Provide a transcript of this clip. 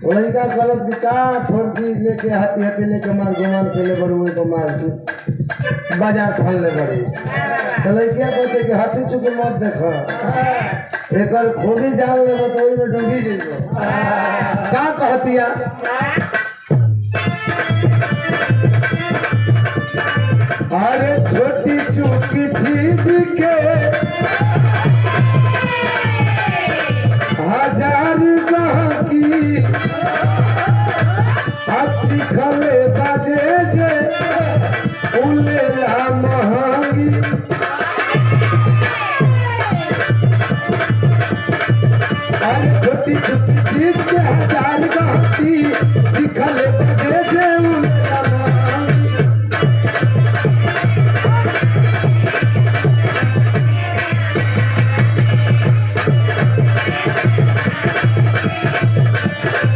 वही का गलत का छोड़ती लेके हाथी हाथी लेके मार घुमान खेले बड़े वही को मार बाजार खोल ले बड़ी तो लड़किया कहते कि हाथी चुके मत देखो एक खूबी जान ले तो वही में डूबी जाइए क्या कहतिया अरे छोटी चुकी चीज के हजार की अच्छी खले बाजे जे उलेला महंगी अरे छोटी छोटी चीज के हजार की सिखले बाजे